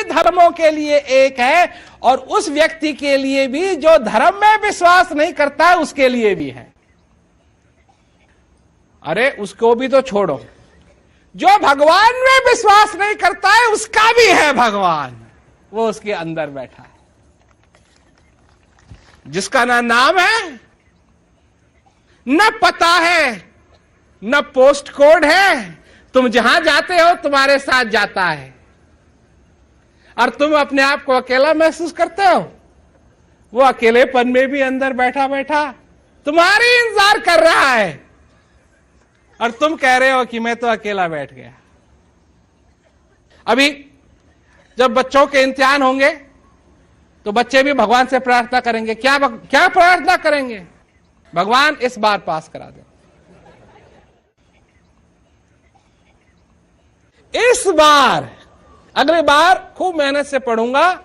धर्मों के लिए एक है और उस व्यक्ति के लिए भी जो धर्म में विश्वास नहीं करता है उसके लिए भी है। अरे उसको भी तो छोड़ो, जो भगवान में विश्वास नहीं करता है उसका भी है भगवान, वो उसके अंदर बैठा है, जिसका ना नाम है, न पता है, न पोस्ट कोड है। तुम जहां जाते हो तुम्हारे साथ जाता है और तुम अपने आप को अकेला महसूस करते हो, वो अकेलेपन में भी अंदर बैठा बैठा तुम्हारी इंतजार कर रहा है और तुम कह रहे हो कि मैं तो अकेला बैठ गया। अभी जब बच्चों के इम्तिहान होंगे तो बच्चे भी भगवान से प्रार्थना करेंगे। क्या प्रार्थना करेंगे? भगवान इस बार पास करा दे, इस बार, अगली बार खूब मेहनत से पढ़ूंगा,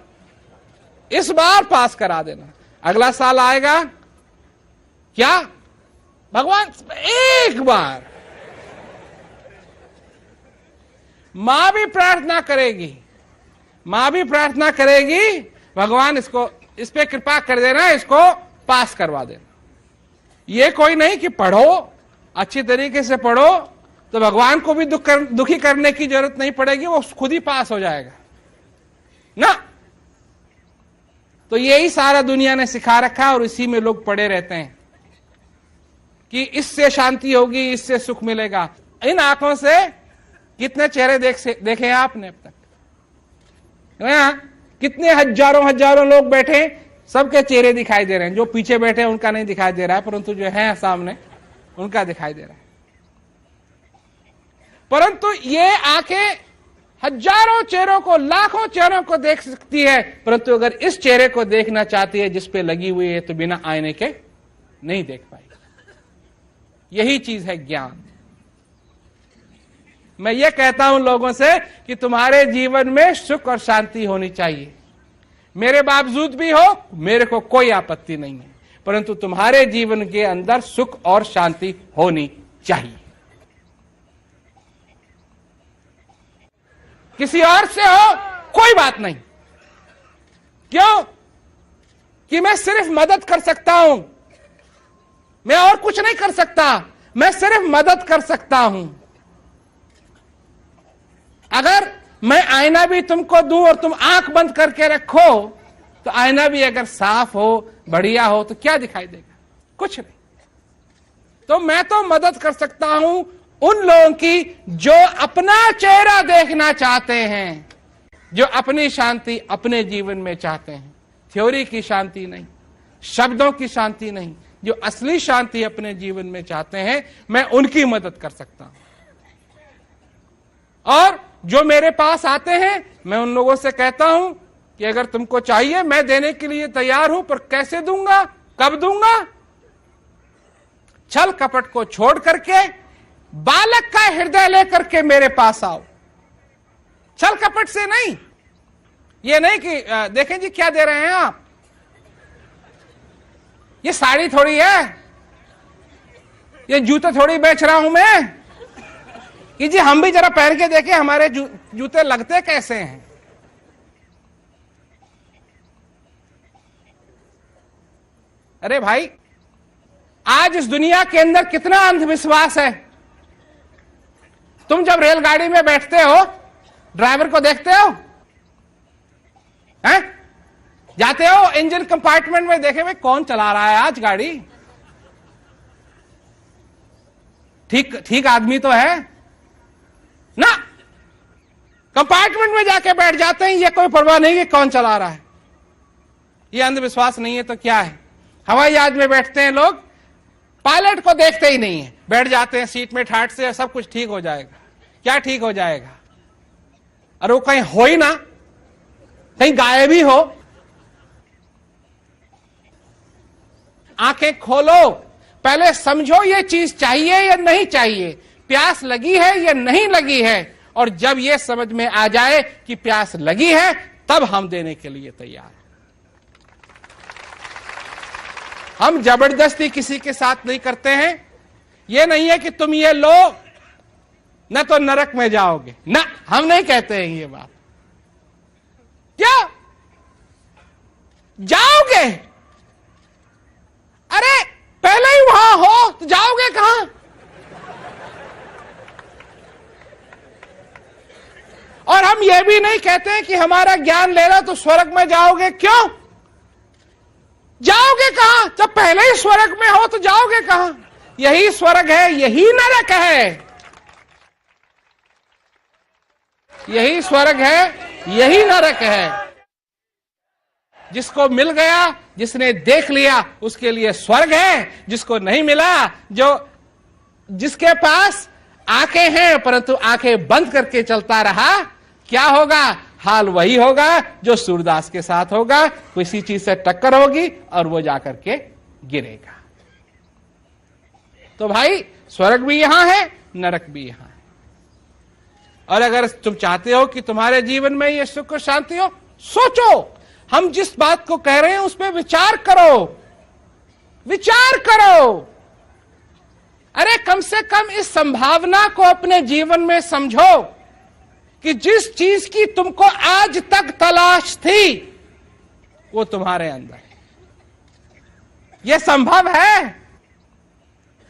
इस बार पास करा देना। अगला साल आएगा, क्या भगवान एक बार। मां भी प्रार्थना करेगी, मां भी प्रार्थना करेगी, भगवान इसको, इस पे कृपा कर देना, इसको पास करवा देना। ये कोई नहीं कि पढ़ो, अच्छी तरीके से पढ़ो तो भगवान को भी दुखी करने की जरूरत नहीं पड़ेगी, वो खुद ही पास हो जाएगा ना। तो यही सारा दुनिया ने सिखा रखा है और इसी में लोग पड़े रहते हैं कि इससे शांति होगी, इससे सुख मिलेगा। इन आंखों से कितने चेहरे देखे आपने अब तक? कितने हजारों लोग बैठे, सबके चेहरे दिखाई दे रहे हैं। जो पीछे बैठे हैं उनका नहीं दिखाई दे रहा है, परंतु जो है सामने उनका दिखाई दे रहा है। परंतु ये आंखें हजारों चेहरों को, लाखों चेहरों को देख सकती है, परंतु अगर इस चेहरे को देखना चाहती है जिस पे लगी हुई है तो बिना आईने के नहीं देख पाएगी। यही चीज है ज्ञान। मैं ये कहता हूं लोगों से कि तुम्हारे जीवन में सुख और शांति होनी चाहिए। मेरे बावजूद भी हो, मेरे को कोई आपत्ति नहीं है, परंतु तुम्हारे जीवन के अंदर सुख और शांति होनी चाहिए। किसी और से हो कोई बात नहीं। क्यों? कि मैं सिर्फ मदद कर सकता हूं, मैं और कुछ नहीं कर सकता, मैं सिर्फ मदद कर सकता हूं। अगर मैं आईना भी तुमको दूं और तुम आंख बंद करके रखो तो आईना भी अगर साफ हो, बढ़िया हो, तो क्या दिखाई देगा? कुछ नहीं। तो मैं तो मदद कर सकता हूं उन लोगों की जो अपना चेहरा देखना चाहते हैं, जो अपनी शांति अपने जीवन में चाहते हैं। थ्योरी की शांति नहीं, शब्दों की शांति नहीं, जो असली शांति अपने जीवन में चाहते हैं, मैं उनकी मदद कर सकता हूं। और जो मेरे पास आते हैं, मैं उन लोगों से कहता हूं कि अगर तुमको चाहिए मैं देने के लिए तैयार हूं, पर कैसे दूंगा, कब दूंगा? छल कपट को छोड़ करके बालक का हृदय लेकर के मेरे पास आओ। छल कपट से नहीं। ये नहीं कि देखें जी क्या दे रहे हैं आप, ये साड़ी थोड़ी है, ये जूते थोड़ी बेच रहा हूं मैं कि जी हम भी जरा पहन के देखें हमारे जूते लगते कैसे हैं। अरे भाई, आज इस दुनिया के अंदर कितना अंधविश्वास है। तुम जब रेलगाड़ी में बैठते हो, ड्राइवर को देखते हो, हैं? जाते हो इंजन कंपार्टमेंट में, देखे भाई कौन चला रहा है आज गाड़ी, ठीक आदमी तो है ना। कंपार्टमेंट में जाके बैठ जाते हैं, ये कोई परवाह नहीं कि कौन चला रहा है। ये अंधविश्वास नहीं है तो क्या है? हवाई जहाज में बैठते हैं लोग, पायलट को देखते ही नहीं है, बैठ जाते हैं सीट में ठाट से, सब कुछ ठीक हो जाएगा। क्या ठीक हो जाएगा? अरे वो कहीं हो ही ना, कहीं गायब ही हो। आंखें खोलो, पहले समझो ये चीज चाहिए या नहीं चाहिए, प्यास लगी है या नहीं लगी है, और जब ये समझ में आ जाए कि प्यास लगी है, तब हम देने के लिए तैयार हैं। हम जबरदस्ती किसी के साथ नहीं करते हैं। ये नहीं है कि तुम ये लो न तो नरक में जाओगे, ना, हम नहीं कहते हैं ये बात। जाओगे? अरे पहले ही वहां हो तो जाओगे कहां? और हम यह भी नहीं कहते कि हमारा ज्ञान ले लो तो स्वर्ग में जाओगे। क्यों जाओगे? कहां? जब पहले ही स्वर्ग में हो तो जाओगे कहां? यही स्वर्ग है, यही नरक है। यही स्वर्ग है, यही नरक है। जिसको मिल गया, जिसने देख लिया, उसके लिए स्वर्ग है। जिसको नहीं मिला, जिसके पास आंखें हैं परंतु आंखें बंद करके चलता रहा, क्या होगा? हाल वही होगा जो सूरदास के साथ होगा। किसी चीज से टक्कर होगी और वो जाकर के गिरेगा। तो भाई स्वर्ग भी यहां है, नरक भी यहां है। और अगर तुम चाहते हो कि तुम्हारे जीवन में ये सुख और शांति हो, सोचो। हम जिस बात को कह रहे हैं उस पर विचार करो, विचार करो। अरे कम से कम इस संभावना को अपने जीवन में समझो कि जिस चीज की तुमको आज तक तलाश थी वो तुम्हारे अंदर है। यह संभव है।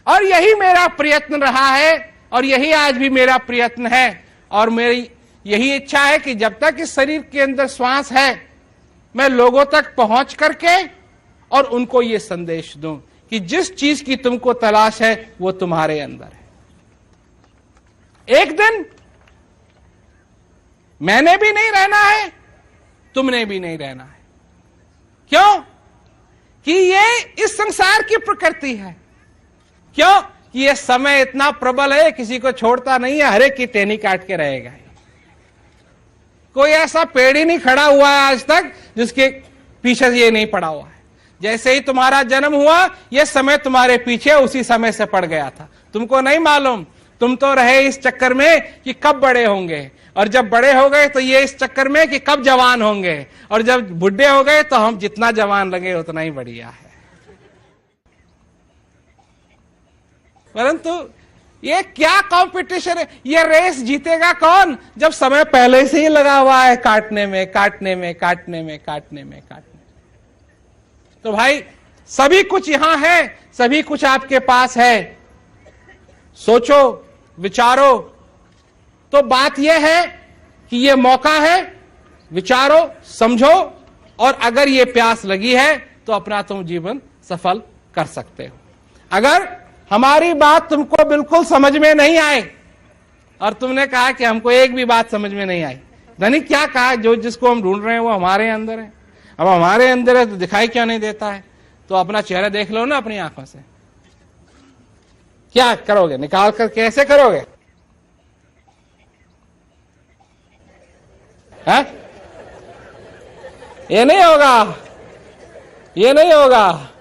और यही मेरा प्रयत्न रहा है और यही आज भी मेरा प्रयत्न है। और मेरी यही इच्छा है कि जब तक इस शरीर के अंदर श्वास है, मैं लोगों तक पहुंच करके और उनको ये संदेश दूं कि जिस चीज की तुमको तलाश है वो तुम्हारे अंदर है। एक दिन मैंने भी नहीं रहना है, तुमने भी नहीं रहना है। क्यों? कि ये इस संसार की प्रकृति है। क्यों? कि ये समय इतना प्रबल है, किसी को छोड़ता नहीं है, हर एक की टहनी काट के रहेगा। कोई ऐसा पेड़ ही नहीं खड़ा हुआ है आज तक जिसके पीछे ये नहीं पड़ा हुआ है। जैसे ही तुम्हारा जन्म हुआ, ये समय तुम्हारे पीछे उसी समय से पड़ गया था। तुमको नहीं मालूम। तुम तो रहे इस चक्कर में कि कब बड़े होंगे, और जब बड़े हो गए तो ये इस चक्कर में कि कब जवान होंगे, और जब बुढ़े हो गए तो हम जितना जवान लगे उतना ही बढ़िया है। परंतु ये क्या कंपटीशन है? ये रेस जीतेगा कौन जब समय पहले से ही लगा हुआ है काटने में, काटने में, काटने में, काटने में, काटने में। तो भाई सभी कुछ यहां है, सभी कुछ आपके पास है। सोचो, विचारो। तो बात यह है कि यह मौका है, विचारो, समझो, और अगर ये प्यास लगी है तो अपना तुम जीवन सफल कर सकते हो। अगर हमारी बात तुमको बिल्कुल समझ में नहीं आए और तुमने कहा कि हमको एक भी बात समझ में नहीं आई, धनिक क्या कहा? जो जिसको हम ढूंढ रहे हैं वो हमारे अंदर है। अब हमारे अंदर है तो दिखाई क्यों नहीं देता है? तो अपना चेहरा देख लो ना अपनी आंखों से। क्या करोगे? निकाल कर कैसे करोगे? है? ये नहीं होगा, ये नहीं होगा।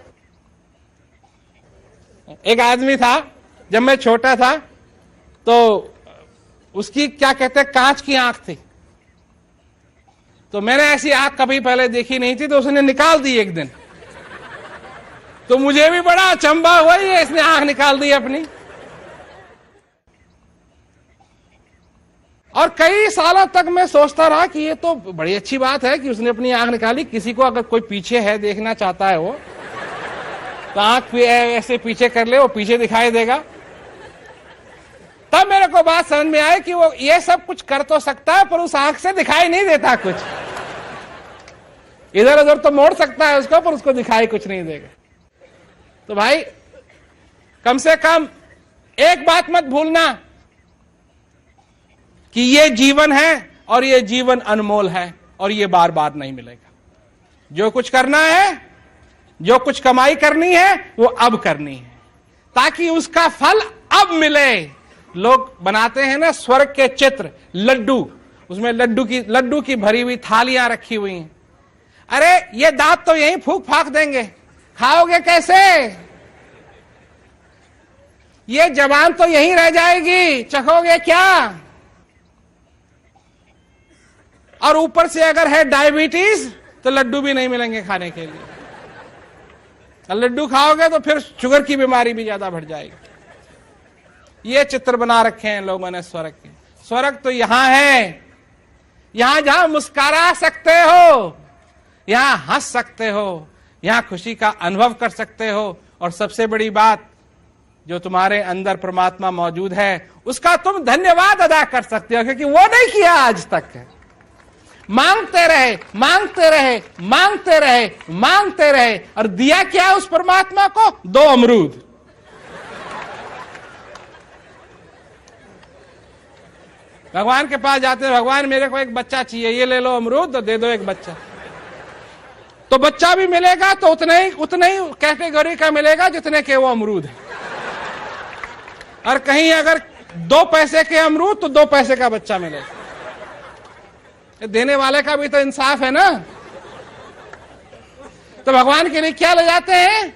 एक आदमी था, जब मैं छोटा था तो उसकी क्या कहते हैं, कांच की आंख थी। तो मैंने ऐसी आंख कभी पहले देखी नहीं थी, तो उसने निकाल दी एक दिन। तो मुझे भी बड़ा अचंभा हुआ, ये इसने आंख निकाल दी अपनी। और कई सालों तक मैं सोचता रहा कि ये तो बड़ी अच्छी बात है कि उसने अपनी आंख निकाली। किसी को अगर कोई पीछे है, देखना चाहता है वो, तो आंख ऐसे पीछे कर ले, वो पीछे दिखाई देगा। तब मेरे को बात समझ में आई कि वो ये सब कुछ कर तो सकता है पर उस आंख से दिखाई नहीं देता कुछ। इधर उधर तो मोड़ सकता है उसको, पर उसको दिखाई कुछ नहीं देगा। तो भाई कम से कम एक बात मत भूलना कि ये जीवन है और ये जीवन अनमोल है और ये बार बार नहीं मिलेगा। जो कुछ करना है, जो कुछ कमाई करनी है, वो अब करनी है ताकि उसका फल अब मिले। लोग बनाते हैं ना स्वर्ग के चित्र, लड्डू, उसमें लड्डू की भरी हुई थालियां रखी हुई हैं। अरे ये दांत तो यहीं फूक फाक देंगे, खाओगे कैसे? ये जबान तो यहीं रह जाएगी, चखोगे क्या? और ऊपर से अगर है डायबिटीज तो लड्डू भी नहीं मिलेंगे खाने के लिए। लड्डू खाओगे तो फिर शुगर की बीमारी भी ज्यादा बढ़ जाएगी। ये चित्र बना रखे हैं लोगों ने स्वर्ग के। स्वर्ग तो यहां है, यहां जहां मुस्कुरा सकते हो, यहां हंस सकते हो, यहां खुशी का अनुभव कर सकते हो, और सबसे बड़ी बात, जो तुम्हारे अंदर परमात्मा मौजूद है उसका तुम धन्यवाद अदा कर सकते हो, क्योंकि वो नहीं किया आज तक। मांगते रहे, मांगते रहे, मांगते रहे, मांगते रहे, और दिया क्या उस परमात्मा को? 2 अमरूद। भगवान के पास जाते हैं, भगवान मेरे को एक बच्चा चाहिए, ये ले लो अमरूद, तो दे दो एक बच्चा। तो बच्चा भी मिलेगा तो उतने ही कैटेगरी का मिलेगा जितने के वो अमरूद है। और कहीं अगर 2 पैसे के अमरूद तो 2 पैसे का बच्चा मिलेगा। देने वाले का भी तो इंसाफ है ना। तो भगवान के लिए क्या ले जाते हैं?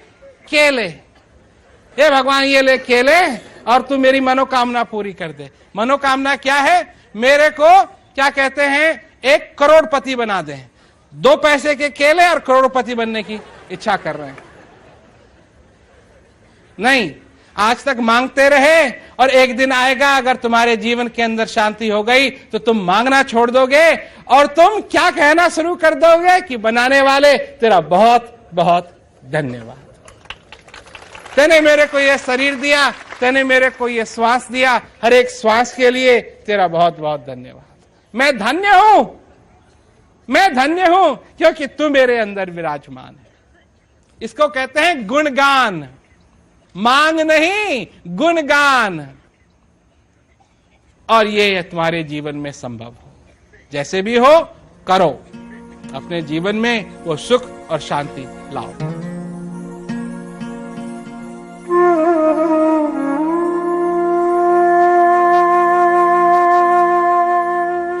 केले। ये भगवान ये ले केले, और तू मेरी मनोकामना पूरी कर दे। मनोकामना क्या है? मेरे को क्या कहते हैं, 1 करोड़पति बना दे। 2 पैसे के केले और करोड़पति बनने की इच्छा कर रहे हैं। नहीं, आज तक मांगते रहे, और एक दिन आएगा अगर तुम्हारे जीवन के अंदर शांति हो गई तो तुम मांगना छोड़ दोगे, और तुम क्या कहना शुरू कर दोगे कि बनाने वाले तेरा बहुत बहुत धन्यवाद। तूने मेरे को यह शरीर दिया, तूने मेरे को यह श्वास दिया, हर एक श्वास के लिए तेरा बहुत बहुत धन्यवाद। मैं धन्य हूं, मैं धन्य हूं, क्योंकि तू मेरे अंदर विराजमान है। इसको कहते हैं गुणगान। मांग नहीं, गुणगान। और ये तुम्हारे जीवन में संभव हो। जैसे भी हो करो, अपने जीवन में वो सुख और शांति लाओ।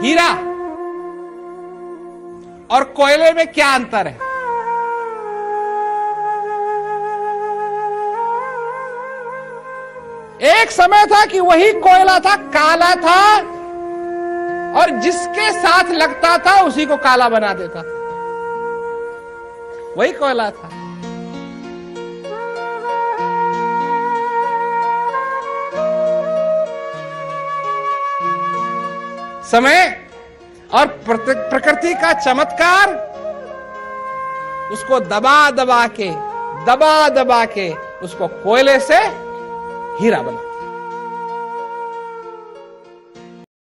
हीरा और कोयले में क्या अंतर है? एक समय था कि वही कोयला था, काला था, और जिसके साथ लगता था उसी को काला बना देता था। वही कोयला था। समय और प्रकृति का चमत्कार उसको दबा दबा के उसको कोयले से हीरा बना।